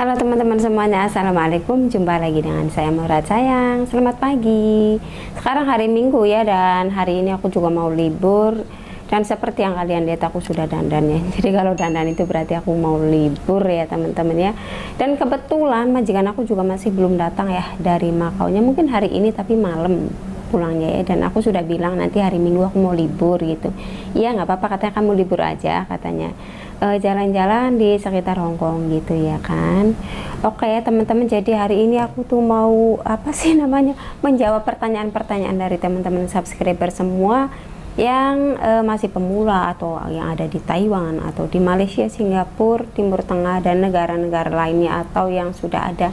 Halo teman-teman semuanya, Assalamualaikum. Jumpa lagi dengan saya Murad sayang. Selamat pagi. Sekarang hari Minggu ya, dan hari ini aku juga mau libur. Dan seperti yang kalian lihat, aku sudah dandan ya. Jadi kalau dandan itu berarti aku mau libur ya teman-teman ya. Dan kebetulan majikan aku juga masih belum datang ya dari Makaunya. Mungkin hari ini tapi malam pulangnya ya. Dan aku sudah bilang nanti hari Minggu aku mau libur gitu. Iya nggak apa-apa, katanya kamu libur aja katanya. Jalan-jalan di sekitar Hongkong gitu ya kan. Oke ya teman-teman, jadi hari ini aku tuh mau apa sih namanya, menjawab pertanyaan-pertanyaan dari teman-teman subscriber semua yang masih pemula atau yang ada di Taiwan atau di Malaysia, Singapura, Timur Tengah dan negara-negara lainnya, atau yang sudah ada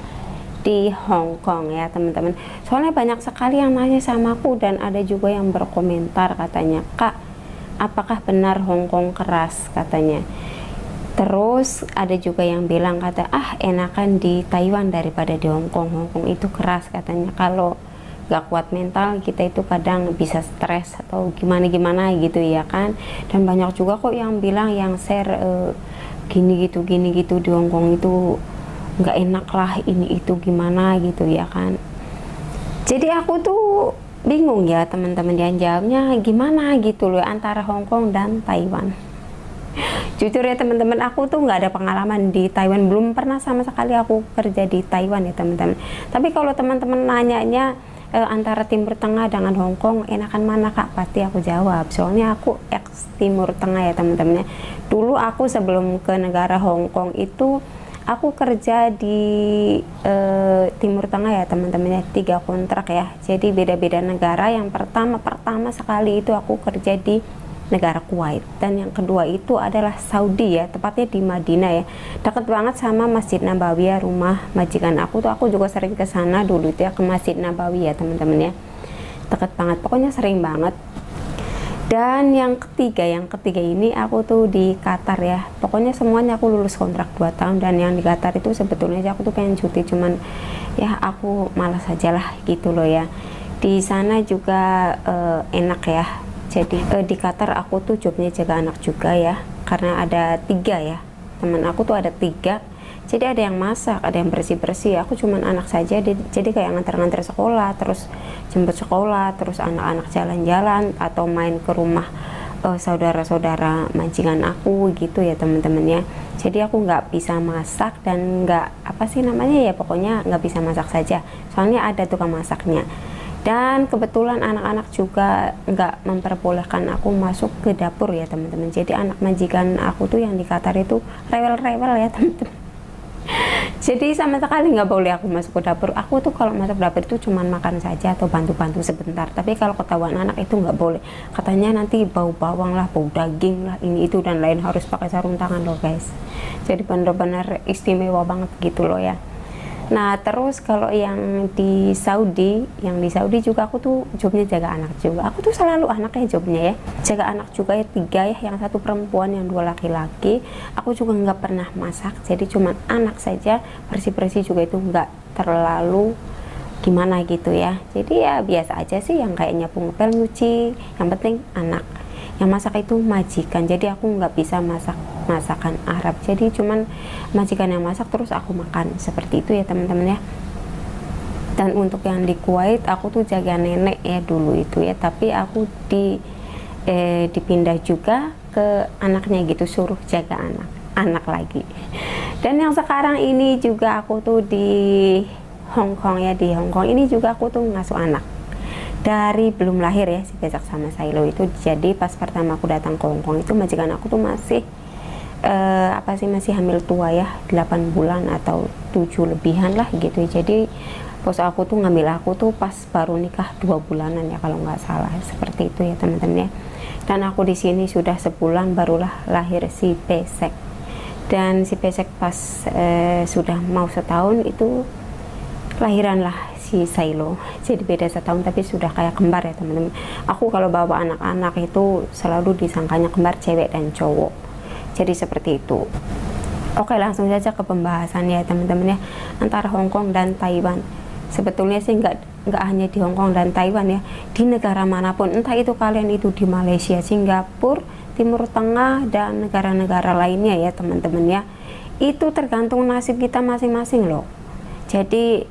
di Hong Kong ya teman-teman. Soalnya banyak sekali yang nanya sama aku, dan ada juga yang berkomentar katanya, "Kak, apakah benar Hong Kong keras?" katanya. Terus ada juga yang bilang kata, enakan di Taiwan daripada di Hong Kong. Hong Kong itu keras katanya, kalau gak kuat mental kita itu kadang bisa stres atau gimana-gimana gitu ya kan. Dan banyak juga kok yang bilang, yang share gini gitu di Hong Kong itu nggak enak lah, ini itu gimana gitu ya kan. Jadi aku tuh bingung ya teman-teman, yang jawabnya gimana gitu loh antara Hong Kong dan Taiwan. Jujur ya teman-teman, aku tuh nggak ada pengalaman di Taiwan, belum pernah sama sekali aku kerja di Taiwan ya teman-teman. Tapi kalau teman-teman nanyanya antara Timur Tengah dengan Hong Kong enakan mana Kak, pasti aku jawab. Soalnya aku ex Timur Tengah ya teman-teman. Dulu aku sebelum ke negara Hong Kong itu aku kerja di Timur Tengah ya teman-teman ya, 3 kontrak ya. Jadi beda-beda negara. Yang pertama sekali itu aku kerja di negara Kuwait, dan yang kedua itu adalah Saudi ya, tepatnya di Madinah ya, dekat banget sama Masjid Nabawi ya, rumah majikan aku tuh. Aku juga sering ke sana dulu itu ya, ke Masjid Nabawi ya teman-teman ya, dekat banget, pokoknya sering banget. Dan yang ketiga ini aku tuh di Qatar ya. Pokoknya semuanya aku lulus kontrak 2 tahun, dan yang di Qatar itu sebetulnya aku tuh pengen cuti, cuman ya aku malas aja lah gitu loh ya. Di sana juga enak ya. Jadi di Qatar aku tuh jobnya jaga anak juga ya, karena ada 3 ya, teman aku tuh ada 3. Jadi ada yang masak, ada yang bersih-bersih, aku cuman anak saja. Jadi kayak nganter-nganter sekolah, terus jemput sekolah, terus anak-anak jalan-jalan atau main ke rumah saudara-saudara majikan aku gitu ya teman-teman ya. Jadi aku nggak bisa masak, dan nggak apa sih namanya ya, pokoknya nggak bisa masak saja, soalnya ada tukang masaknya. Dan kebetulan anak-anak juga nggak memperbolehkan aku masuk ke dapur ya teman-teman. Jadi anak majikan aku tuh yang di Qatar itu rewel-rewel ya teman-teman. Jadi sama sekali nggak boleh aku masuk ke dapur. Aku tuh kalau masuk dapur itu cuman makan saja atau bantu-bantu sebentar. Tapi kalau ketahuan anak itu nggak boleh. Katanya nanti bau bawang lah, bau daging lah, ini itu dan lain, harus pakai sarung tangan loh guys. Jadi benar-benar istimewa banget gitu loh ya. Nah terus kalau yang di Saudi juga aku tuh jobnya jaga anak juga. Aku tuh selalu anaknya jobnya ya, jaga anak juga ya, 3 ya, yang 1 perempuan, yang 2 laki-laki. Aku juga nggak pernah masak, jadi cuman anak saja. Bersih-bersih juga itu nggak terlalu gimana gitu ya. Jadi ya biasa aja sih, yang kayak nyapu ngepel, nyuci, yang penting anak. Yang masak itu majikan, jadi aku nggak bisa masak masakan Arab, jadi cuman majikan yang masak terus aku makan, seperti itu ya teman-teman ya. Dan untuk yang di Kuwait aku tuh jaga nenek ya dulu itu ya, tapi aku dipindah juga ke anaknya gitu, suruh jaga anak lagi. Dan yang sekarang ini juga aku tuh di Hong Kong ya, di Hong Kong ini juga aku tuh ngasuh anak dari belum lahir ya, si Besak sama Silo itu. Jadi pas pertama aku datang ke Hong Kong itu majikan aku tuh masih masih hamil tua ya, 8 bulan atau 7 lebihan lah gitu. Jadi bos aku tuh ngambil aku tuh pas baru nikah 2 bulanan ya kalau nggak salah, seperti itu ya teman-teman ya. Dan aku di sini sudah sebulan barulah lahir si Pesek. Dan si Pesek pas sudah mau setahun itu lahiran lah si Silo. Jadi beda setahun tapi sudah kayak kembar ya teman-teman. Aku kalau bawa anak-anak itu selalu disangkanya kembar, cewek dan cowok. Jadi seperti itu. Oke, langsung saja ke pembahasan ya teman-teman ya, antara Hong Kong dan Taiwan. Sebetulnya sih nggak hanya di Hong Kong dan Taiwan ya, di negara manapun, entah itu kalian itu di Malaysia, Singapura, Timur Tengah dan negara-negara lainnya ya teman-teman ya. itu tergantung nasib kita masing-masing loh. Jadi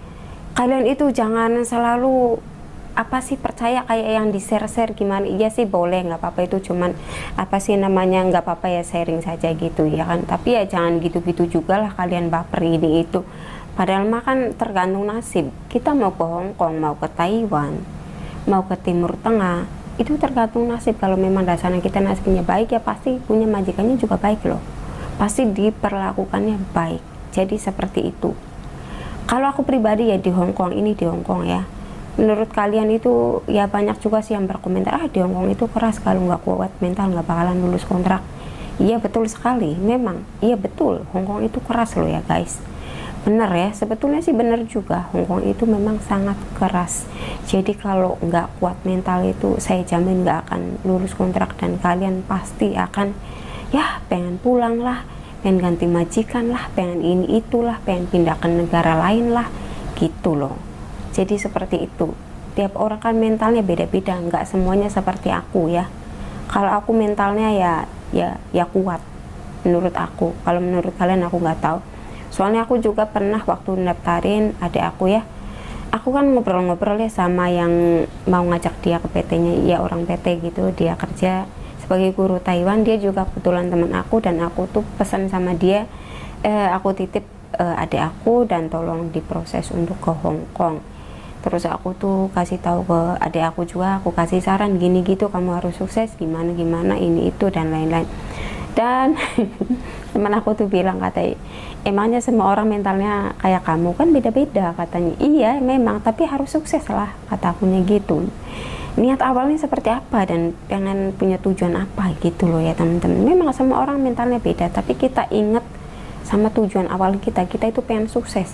kalian itu jangan selalu apa sih percaya kayak yang di share gimana. Iya sih boleh, nggak apa-apa, itu cuman apa sih namanya, nggak apa-apa ya, sharing saja gitu ya kan. Tapi ya jangan gitu-gitu juga lah kalian baper ini itu. Padahal mah kan tergantung nasib. Kita mau ke Hong Kong, mau ke Taiwan, mau ke Timur Tengah, itu tergantung nasib. Kalau memang dasarnya kita nasibnya baik, ya pasti punya majikannya juga baik loh, pasti diperlakukannya baik. Jadi seperti itu. Kalau aku pribadi ya di Hong Kong ini, di Hong Kong ya, menurut kalian itu ya banyak juga sih yang berkomentar, di Hong Kong itu keras, kalau nggak kuat mental nggak bakalan lulus kontrak. Iya betul sekali, memang iya betul, Hong Kong itu keras loh ya guys. Bener ya, sebetulnya sih bener juga, Hong Kong itu memang sangat keras. Jadi kalau nggak kuat mental itu saya jamin nggak akan lulus kontrak, dan kalian pasti akan ya pengen pulang lah, pengen ganti majikan lah, pengen ini itulah, pengen pindah ke negara lain lah gitu loh. Jadi seperti itu, tiap orang kan mentalnya beda-beda, nggak semuanya seperti aku ya. Kalau aku mentalnya ya kuat menurut aku. Kalau menurut kalian aku nggak tahu. Soalnya aku juga pernah waktu daftarin adik aku ya, aku kan ngobrol-ngobrol ya sama yang mau ngajak dia ke PT-nya, ya orang PT gitu, dia kerja sebagai guru Taiwan. Dia juga kebetulan teman aku, dan aku tuh pesan sama dia, aku titip adik aku dan tolong diproses untuk ke Hong Kong. Terus aku tuh kasih tahu ke adik aku juga, aku kasih saran gini gitu, kamu harus sukses gimana ini itu dan lain-lain. Dan teman aku tuh bilang, katanya emangnya semua orang mentalnya kayak kamu, kan beda-beda katanya. Iya memang, tapi harus sukses lah kata akunya gitu. Niat awalnya seperti apa dan pengen punya tujuan apa gitu loh ya teman-teman. Memang semua orang mentalnya beda, tapi kita ingat sama tujuan awal kita itu pengen sukses.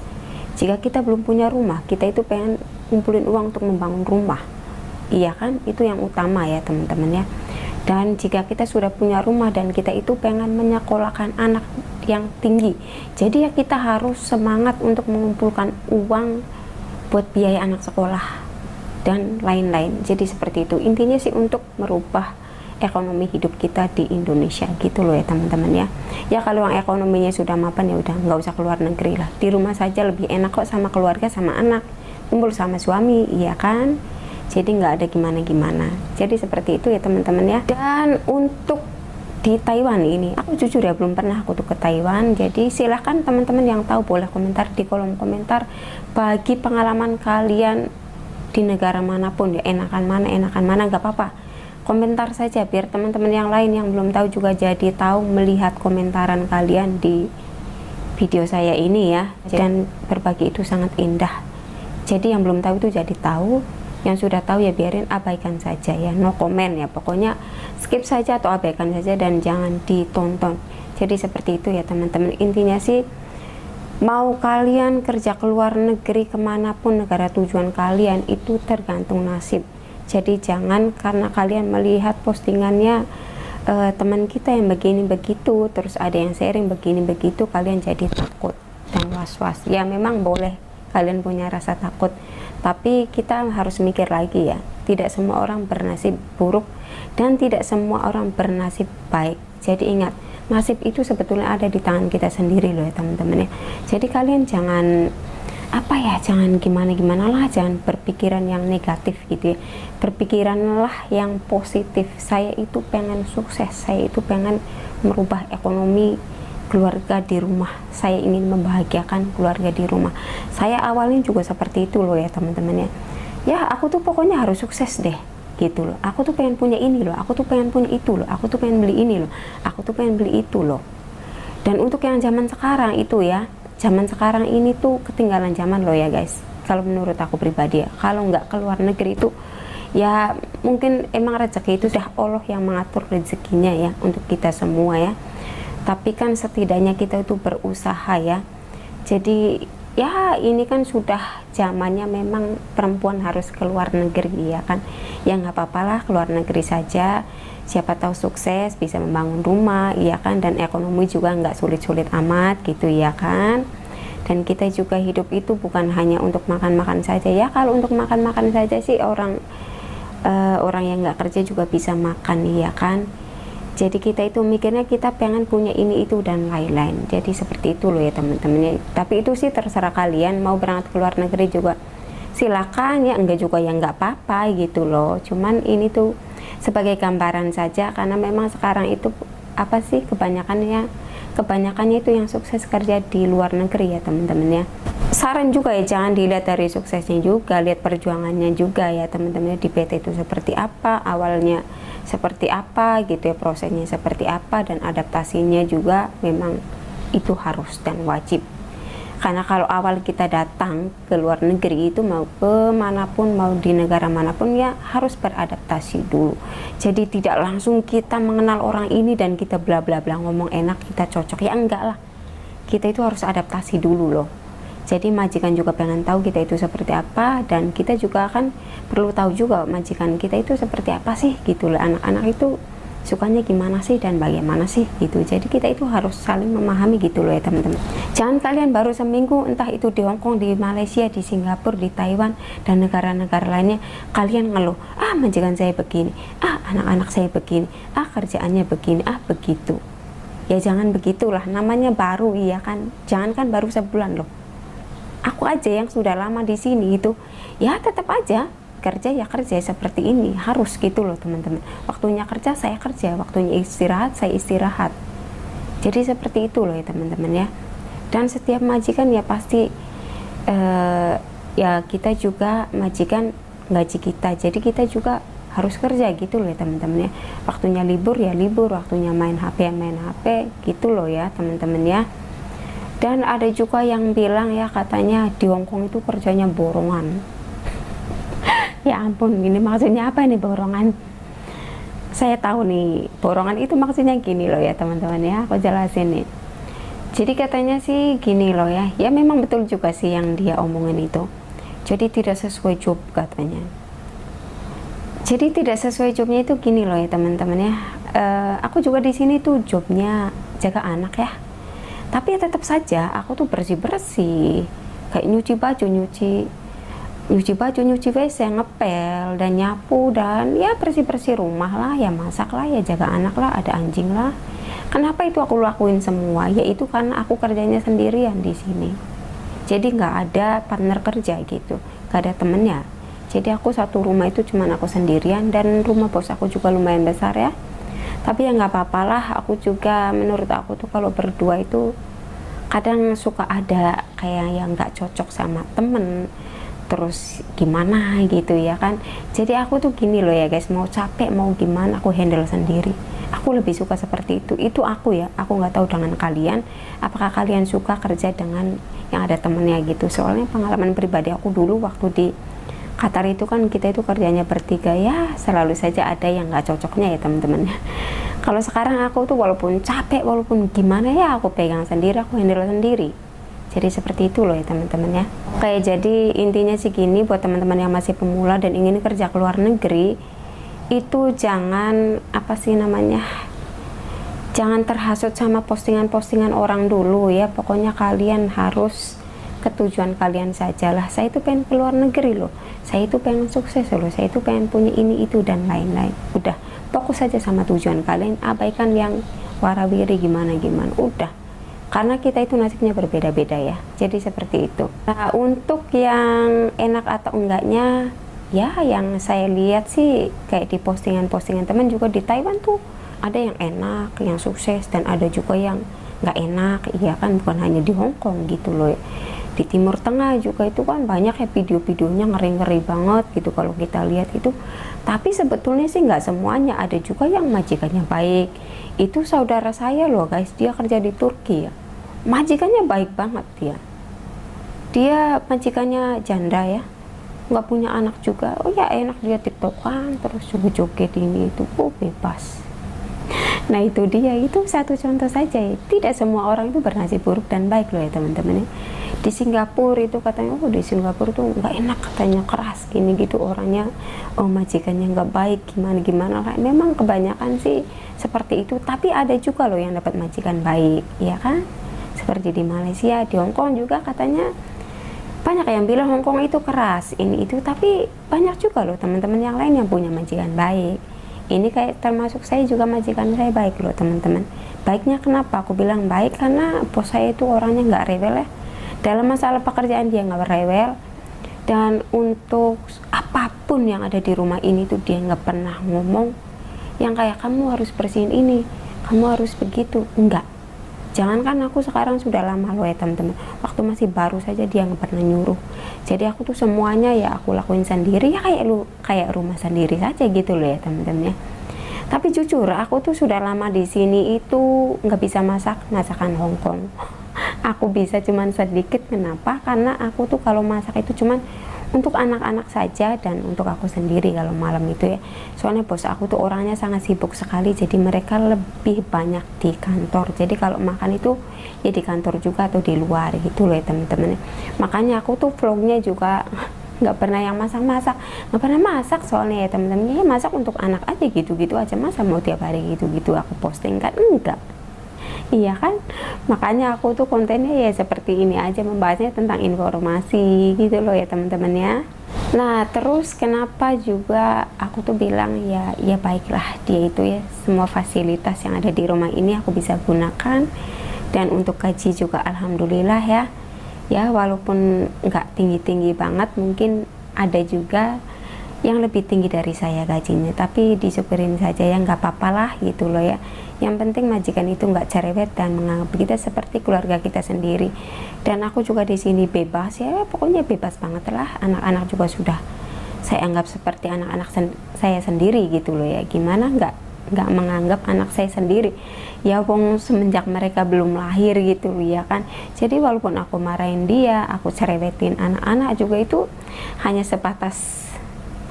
Jika kita belum punya rumah, kita itu pengen kumpulin uang untuk membangun rumah, iya kan, itu yang utama ya teman-teman ya. Dan jika kita sudah punya rumah dan kita itu pengen menyekolahkan anak yang tinggi, jadi ya kita harus semangat untuk mengumpulkan uang buat biaya anak sekolah dan lain-lain. Jadi seperti itu intinya sih, untuk merubah ekonomi hidup kita di Indonesia gitu loh ya teman-teman ya. Ya kalau yang ekonominya sudah mapan ya udah nggak usah keluar negeri lah, di rumah saja lebih enak kok, sama keluarga sama anak, kumpul sama suami, iya kan. Jadi nggak ada gimana-gimana. Jadi seperti itu ya teman-teman ya. Dan untuk di Taiwan ini, aku jujur ya belum pernah aku tuh ke Taiwan. Jadi silahkan teman-teman yang tahu boleh komentar di kolom komentar bagi pengalaman kalian di negara manapun ya, enakan mana nggak apa-apa, komentar saja biar teman-teman yang lain yang belum tahu juga jadi tahu melihat komentaran kalian di video saya ini ya. Dan berbagi itu sangat indah, jadi yang belum tahu itu jadi tahu, yang sudah tahu ya biarin, abaikan saja ya, no comment ya, pokoknya skip saja atau abaikan saja dan jangan ditonton. Jadi seperti itu ya teman-teman. Intinya sih, mau kalian kerja ke luar negeri kemanapun negara tujuan kalian, itu tergantung nasib. Jadi jangan karena kalian melihat postingannya teman kita yang begini begitu, terus ada yang sharing begini begitu, kalian jadi takut dan was-was. Ya memang boleh kalian punya rasa takut, tapi kita harus mikir lagi ya, tidak semua orang bernasib buruk dan tidak semua orang bernasib baik. Jadi ingat, nasib itu sebetulnya ada di tangan kita sendiri loh ya teman-teman ya. Jadi kalian jangan apa ya, jangan gimana-gimana lah, jangan berpikiran yang negatif gitu ya, berpikiranlah yang positif. Saya itu pengen sukses, saya itu pengen merubah ekonomi keluarga di rumah, saya ingin membahagiakan keluarga di rumah. Saya awalnya juga seperti itu loh ya teman-teman ya. Ya aku tuh pokoknya harus sukses deh gitu loh, aku tuh pengen punya ini loh, aku tuh pengen punya itu loh, aku tuh pengen beli ini loh, aku tuh pengen beli itu loh. Dan untuk yang zaman sekarang itu ya, zaman sekarang ini tuh ketinggalan zaman loh ya guys, kalau menurut aku pribadi ya. Kalau nggak keluar negeri itu ya mungkin emang rezeki itu sudah Allah yang mengatur rezekinya ya untuk kita semua ya. Tapi kan setidaknya kita itu berusaha ya. Jadi ya ini kan sudah zamannya memang perempuan harus keluar negeri ya kan. Ya nggak apa-apalah keluar negeri saja, siapa tahu sukses bisa membangun rumah ya kan, dan ekonomi juga nggak sulit-sulit amat gitu ya kan. Dan kita juga hidup itu bukan hanya untuk makan-makan saja ya. Kalau untuk makan-makan saja sih orang yang nggak kerja juga bisa makan ya kan. Jadi kita itu mikirnya kita pengen punya ini itu dan lain-lain. Jadi seperti itu loh ya teman-teman. Tapi itu sih terserah kalian, mau berangkat ke luar negeri juga silakan ya, enggak juga ya enggak apa-apa gitu loh. Cuman ini tuh sebagai gambaran saja, karena memang sekarang itu apa sih kebanyakannya itu yang sukses kerja di luar negeri ya teman-teman ya. Saran juga ya, jangan dilihat dari suksesnya juga, lihat perjuangannya juga ya teman-teman. Di PT itu seperti apa, awalnya seperti apa gitu ya, prosesnya seperti apa, dan adaptasinya juga memang itu harus dan wajib. Karena kalau awal kita datang ke luar negeri itu mau ke manapun, mau di negara manapun ya harus beradaptasi dulu. Jadi tidak langsung kita mengenal orang ini dan kita bla bla bla ngomong enak kita cocok, ya enggak lah. Kita itu harus adaptasi dulu loh. Jadi majikan juga pengen tahu kita itu seperti apa, dan kita juga akan perlu tahu juga majikan kita itu seperti apa sih gitu loh. Anak-anak itu sukanya gimana sih dan bagaimana sih gitu. Jadi kita itu harus saling memahami gitu loh ya teman-teman. Jangan kalian baru seminggu entah itu di Hong Kong, di Malaysia, di Singapura, di Taiwan dan negara-negara lainnya kalian ngeluh, ah majikan saya begini, ah anak-anak saya begini, ah kerjaannya begini, ah begitu. Ya jangan begitulah, namanya baru iya kan. Jangan kan baru sebulan loh. Aku aja yang sudah lama di sini itu ya tetap aja kerja ya kerja seperti ini, harus gitu loh teman-teman. Waktunya kerja saya kerja, waktunya istirahat saya istirahat. Jadi seperti itu loh ya teman-teman ya. Dan setiap majikan ya pasti ya kita juga majikan gaji kita, jadi kita juga harus kerja gitu loh ya teman-teman ya. Waktunya libur ya libur, waktunya main HP ya main HP gitu loh ya teman-teman ya. Dan ada juga yang bilang ya katanya di Hong Kong itu kerjanya borongan. Ya ampun, ini maksudnya apa nih borongan? Saya tahu nih, borongan itu maksudnya gini loh ya teman-teman ya, aku jelasin nih. Jadi katanya sih gini loh ya, ya memang betul juga sih yang dia omongin itu. Jadi tidak sesuai job katanya. Jadi tidak sesuai jobnya itu gini loh ya teman-teman ya. Aku juga di sini tuh jobnya jaga anak ya. Tapi ya tetap saja aku tuh bersih-bersih, kayak nyuci baju, nyuci WC, ngepel dan nyapu, dan ya bersih-bersih rumah lah, ya masak lah, ya jaga anak lah, ada anjing lah. Kenapa itu aku lakuin semua? Yaitu karena aku kerjanya sendirian di sini. Jadi nggak ada partner kerja gitu, nggak ada temennya. Jadi aku satu rumah itu cuman aku sendirian, dan rumah bos aku juga lumayan besar ya. Tapi ya nggak apa-apa lah, aku juga menurut aku tuh kalau berdua itu kadang suka ada kayak yang nggak cocok sama temen, terus gimana gitu ya kan. Jadi aku tuh gini loh ya guys, mau capek mau gimana aku handle sendiri. Aku lebih suka seperti itu aku ya. Aku nggak tahu dengan kalian, apakah kalian suka kerja dengan yang ada temennya gitu. Soalnya pengalaman pribadi aku dulu waktu di Qatar itu kan kita itu kerjanya bertiga ya, selalu saja ada yang nggak cocoknya ya teman-teman. Kalau sekarang aku tuh walaupun capek, walaupun gimana ya aku pegang sendiri, aku handle sendiri. Jadi seperti itu loh ya teman-teman ya. Kayak jadi intinya sih gini, buat teman-teman yang masih pemula dan ingin kerja ke luar negeri, itu jangan apa sih namanya, jangan terhasut sama postingan-postingan orang dulu ya. Pokoknya kalian harus ke tujuan kalian sajalah. Saya itu pengen ke luar negeri loh, saya itu pengen sukses loh, saya itu pengen punya ini itu dan lain-lain. Udah fokus saja sama tujuan kalian, abaikan yang warawiri gimana udah, karena kita itu nasibnya berbeda-beda ya. Jadi seperti itu. Nah untuk yang enak atau enggaknya ya, yang saya lihat sih kayak di postingan-postingan teman juga di Taiwan tuh ada yang enak, yang sukses, dan ada juga yang nggak enak, iya kan. Bukan hanya di Hong Kong gitu loh, di Timur Tengah juga itu kan banyak ya video-videonya ngeri-ngeri banget gitu kalau kita lihat itu. Tapi sebetulnya sih nggak semuanya, ada juga yang majikannya baik. Itu saudara saya loh guys, dia kerja di Turki ya, majikannya baik banget dia majikannya janda ya, nggak punya anak juga. Oh ya enak, dia tiktokan terus joget-joget ini itu, bebas. Nah itu dia, itu satu contoh saja ya. Tidak semua orang itu bernasib buruk dan baik loh ya teman-teman ya. Di Singapura itu katanya, oh di Singapura tuh nggak enak katanya, keras gini gitu orangnya, oh majikannya nggak baik gimana lah. Memang kebanyakan sih seperti itu, tapi ada juga loh yang dapat majikan baik ya kan. Seperti di Malaysia, di Hong Kong juga katanya banyak yang bilang Hong Kong itu keras ini itu, tapi banyak juga loh teman-teman yang lain yang punya majikan baik. ini kayak termasuk saya juga majikan saya baik loh teman-teman. Baiknya kenapa aku bilang baik? Karena bos saya itu orangnya nggak rewel ya, dalam masalah pekerjaan dia nggak rewel, dan untuk apapun yang ada di rumah ini tuh dia nggak pernah ngomong yang kayak kamu harus bersihin ini, kamu harus begitu, enggak. Jangankan aku sekarang sudah lama loh ya teman-teman, waktu masih baru saja dia nggak pernah nyuruh. Jadi aku tuh semuanya ya aku lakuin sendiri, ya kayak rumah sendiri saja gitu loh ya teman-teman ya. Tapi jujur aku tuh sudah lama di sini itu nggak bisa masak masakan Hongkong. Aku bisa cuman sedikit. Kenapa? Karena aku tuh kalau masak itu cuman untuk anak-anak saja dan untuk aku sendiri kalau malam itu ya. Soalnya bos aku tuh orangnya sangat sibuk sekali, jadi mereka lebih banyak di kantor. Jadi kalau makan itu ya di kantor juga atau di luar gitu loh ya teman-teman. Makanya aku tuh vlognya juga nggak pernah yang masak-masak, nggak pernah masak soalnya ya teman-teman. Ya masak untuk anak aja gitu-gitu aja, masa mau tiap hari gitu-gitu aku posting kan? Enggak. Iya kan, makanya aku tuh kontennya ya seperti ini aja, membahasnya tentang informasi gitu loh ya teman-teman ya. Nah terus kenapa juga aku tuh bilang ya baiklah dia itu ya, semua fasilitas yang ada di rumah ini aku bisa gunakan, dan untuk gaji juga alhamdulillah ya walaupun nggak tinggi-tinggi banget, mungkin ada juga yang lebih tinggi dari saya gajinya, tapi disyukurin saja ya, nggak apa-apa lah gitu loh ya. Yang penting majikan itu nggak cerewet dan menganggap kita seperti keluarga kita sendiri. Dan aku juga di sini bebas ya, pokoknya bebas banget lah. Anak-anak juga sudah saya anggap seperti anak-anak saya sendiri gitu loh ya. Gimana nggak menganggap anak saya sendiri ya, wong semenjak mereka belum lahir gitu loh ya kan. Jadi walaupun aku marahin dia, aku cerewetin anak-anak juga, itu hanya sebatas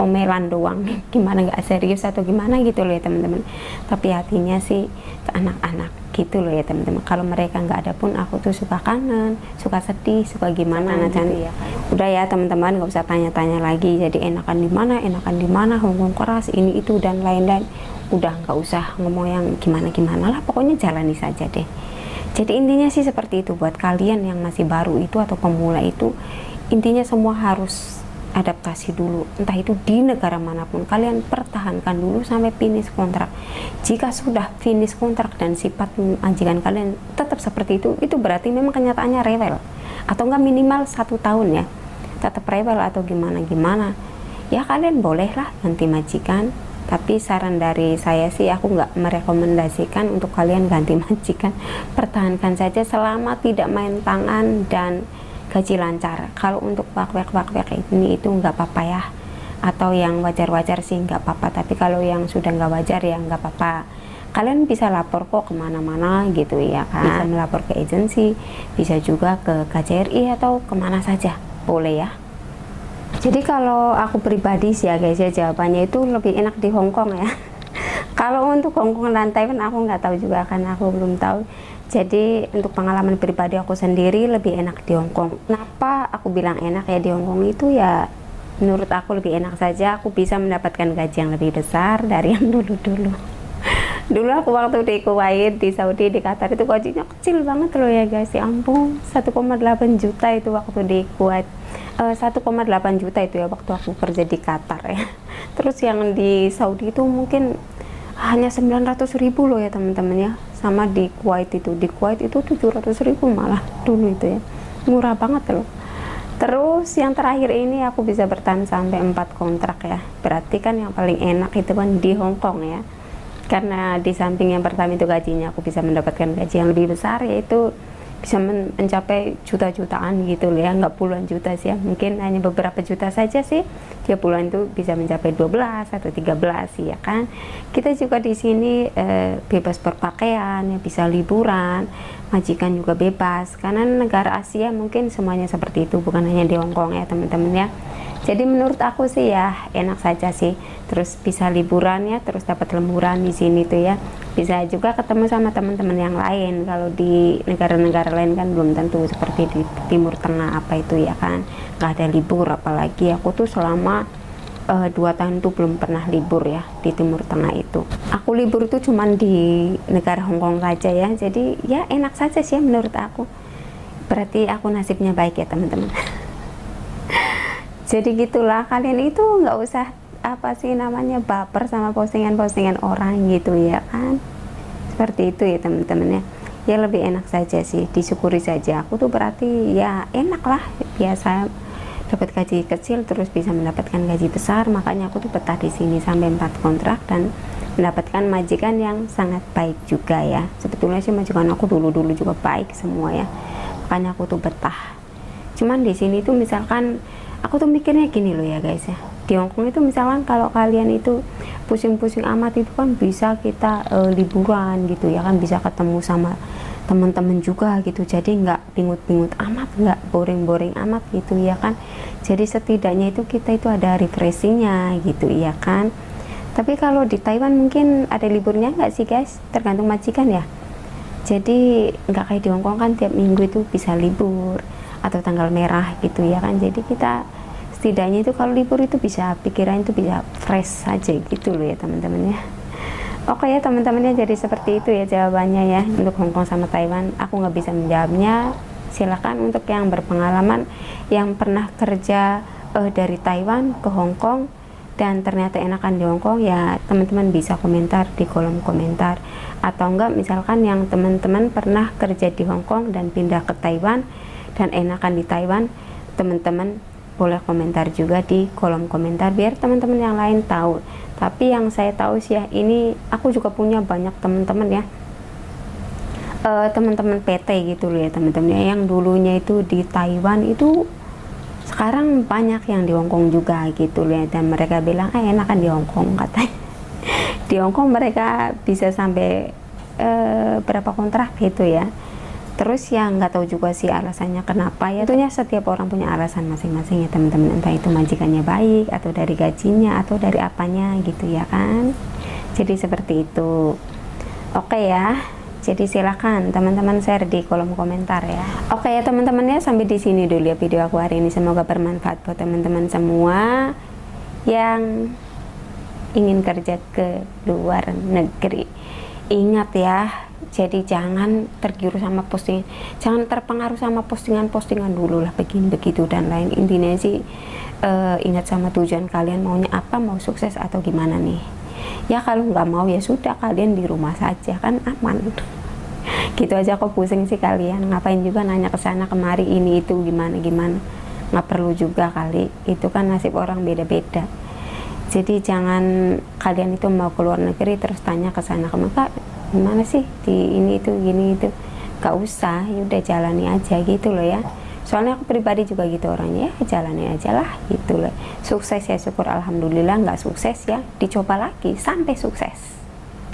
omelan doang, gimana nggak serius atau gimana gitu loh ya teman-teman. Tapi hatinya sih ke anak-anak gitu loh ya teman-teman. Kalau mereka nggak ada pun aku tuh suka kangen, suka sedih, suka gimana gitu ya. Udah ya teman-teman, nggak usah tanya-tanya lagi. Jadi enakan di mana, Hongkong keras ini itu dan lain-lain. Udah nggak usah ngomong yang gimana-gimana lah, pokoknya jalani saja deh. Jadi intinya sih seperti itu buat kalian yang masih baru itu atau pemula itu, intinya semua harus adaptasi dulu, entah itu di negara manapun. Kalian pertahankan dulu sampai finish kontrak. Jika sudah finish kontrak dan sifat majikan kalian tetap seperti itu berarti memang kenyataannya rewel, atau enggak minimal 1 tahun ya tetap rewel atau gimana ya, kalian bolehlah ganti majikan. Tapi saran dari saya sih, aku nggak merekomendasikan untuk kalian ganti majikan. Pertahankan saja selama tidak main tangan dan gaji lancar. Kalau untuk wakwek ini itu nggak apa-apa ya, atau yang wajar-wajar sih nggak apa-apa. Tapi kalau yang sudah nggak wajar ya nggak apa-apa. Kalian bisa lapor kok kemana-mana gitu ya kan. Bisa melapor ke agensi, bisa juga ke KJRI atau kemana saja, boleh ya. Jadi kalau aku pribadi sih ya guys ya, jawabannya itu lebih enak di Hongkong ya. Kalau untuk Hongkong dan Taiwan aku nggak tahu juga, karena aku belum tahu. Jadi untuk pengalaman pribadi aku sendiri lebih enak di Hongkong. Kenapa aku bilang enak ya di Hongkong itu ya, menurut aku lebih enak saja. Aku bisa mendapatkan gaji yang lebih besar dari yang dulu-dulu. Dulu aku waktu di Kuwait, di Saudi, di Qatar itu gajinya kecil banget loh ya guys. Ya ampun, 1,8 juta itu waktu di Kuwait. 1,8 juta itu ya waktu aku kerja di Qatar ya. Terus yang di Saudi itu mungkin hanya 900.000 loh ya teman-teman ya. Sama di Kuwait itu 700.000 malah dulu itu ya, murah banget loh. Terus yang terakhir ini aku bisa bertahan sampai 4 kontrak ya. Berarti kan yang paling enak itu kan di Hongkong ya, karena di samping yang pertama itu gajinya aku bisa mendapatkan gaji yang lebih besar, yaitu bisa mencapai juta-jutaan gitu loh ya, nggak puluhan juta sih ya, mungkin hanya beberapa juta saja sih. Tiap bulan itu bisa mencapai 12 atau 13 sih ya kan. Kita juga di sini bebas berpakaian ya, bisa liburan, majikan juga bebas, karena negara Asia mungkin semuanya seperti itu, bukan hanya di Hongkong ya teman-teman ya. Jadi menurut aku sih ya enak saja sih. Terus bisa liburan ya, terus dapat lemburan di sini tuh ya. Bisa juga ketemu sama teman-teman yang lain. Kalau di negara-negara lain kan belum tentu seperti di Timur Tengah apa itu ya kan. Nggak ada libur, apalagi aku tuh selama 2 tahun tuh belum pernah libur ya di Timur Tengah itu. Aku libur tuh cuman di negara Hongkong saja ya. Jadi ya enak saja sih ya menurut aku. Berarti aku nasibnya baik ya teman-teman. Jadi gitulah, kalian itu nggak usah apa sih namanya, baper sama postingan-postingan orang gitu ya kan. Seperti itu ya teman-teman ya. Ya lebih enak saja sih, disyukuri saja. Aku tuh berarti ya enak lah, biasa dapat gaji kecil terus bisa mendapatkan gaji besar. Makanya aku tuh betah di sini sampai 4 kontrak dan mendapatkan majikan yang sangat baik juga ya. Sebetulnya sih majikan aku dulu-dulu juga baik semua ya. Makanya aku tuh betah. Cuman di sini tuh misalkan aku tuh mikirnya gini loh ya guys ya. Di Hongkong itu misalkan kalau kalian itu pusing-pusing amat itu kan bisa kita liburan gitu ya kan, bisa ketemu sama teman-teman juga gitu, jadi nggak bingut-bingut amat, nggak boring-boring amat gitu ya kan. Jadi setidaknya itu kita itu ada refreshingnya gitu ya kan. Tapi kalau di Taiwan mungkin ada liburnya nggak sih guys, tergantung majikan ya. Jadi nggak kayak di Hongkong kan tiap minggu itu bisa libur atau tanggal merah gitu ya kan. Jadi kita setidaknya itu kalau libur itu bisa, pikiran itu bisa fresh saja gitu loh ya teman-teman ya. Oke ya teman-teman ya, jadi seperti itu ya jawabannya ya untuk Hongkong sama Taiwan. Aku nggak bisa menjawabnya, silakan untuk yang berpengalaman yang pernah kerja dari Taiwan ke Hongkong dan ternyata enakan di Hongkong ya, teman-teman bisa komentar di kolom komentar. Atau enggak misalkan yang teman-teman pernah kerja di Hongkong dan pindah ke Taiwan dan enakan di Taiwan, teman-teman boleh komentar juga di kolom komentar biar teman-teman yang lain tahu. Tapi yang saya tahu sih ya, ini aku juga punya banyak teman-teman ya, teman-teman PT gitu loh ya teman-teman ya, yang dulunya itu di Taiwan itu sekarang banyak yang di Hongkong juga gitu loh ya, dan mereka bilang enakan di Hongkong katanya. Di Hongkong mereka bisa sampai berapa kontrak gitu ya. Terus yang nggak tahu juga sih alasannya kenapa ya, tentunya setiap orang punya alasan masing-masing ya teman-teman, entah itu majikannya baik atau dari gajinya atau dari apanya gitu ya kan. Jadi seperti itu. Oke ya, jadi silakan teman-teman share di kolom komentar ya. Oke ya teman-teman ya, sampai di sini dulu ya video aku hari ini, semoga bermanfaat buat teman-teman semua yang ingin kerja ke luar negeri. Ingat ya, jadi jangan tergiur sama posting, jangan terpengaruh sama postingan-postingan dulu lah, begini begitu dan lain. Intinya sih ingat sama tujuan kalian, maunya apa, mau sukses atau gimana nih ya. Kalau nggak mau ya sudah, kalian di rumah saja kan aman. Gitu aja, kok pusing sih kalian, ngapain juga nanya ke sana kemari ini itu gimana gimana, nggak perlu juga kali, itu kan nasib orang beda-beda. Jadi jangan kalian itu mau keluar negeri terus tanya ke sana kemari, Kak gimana sih di ini itu gini itu, gak usah, yaudah jalani aja gitu loh ya. Soalnya aku pribadi juga gitu orangnya ya, jalani aja lah gitu loh. Sukses ya syukur alhamdulillah, nggak sukses ya dicoba lagi sampai sukses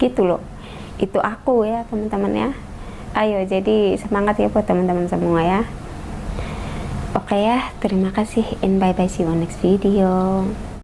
gitu loh. Itu aku ya teman-teman ya. Ayo jadi semangat ya buat teman-teman semua ya. Oke ya, terima kasih and bye bye, see you on next video.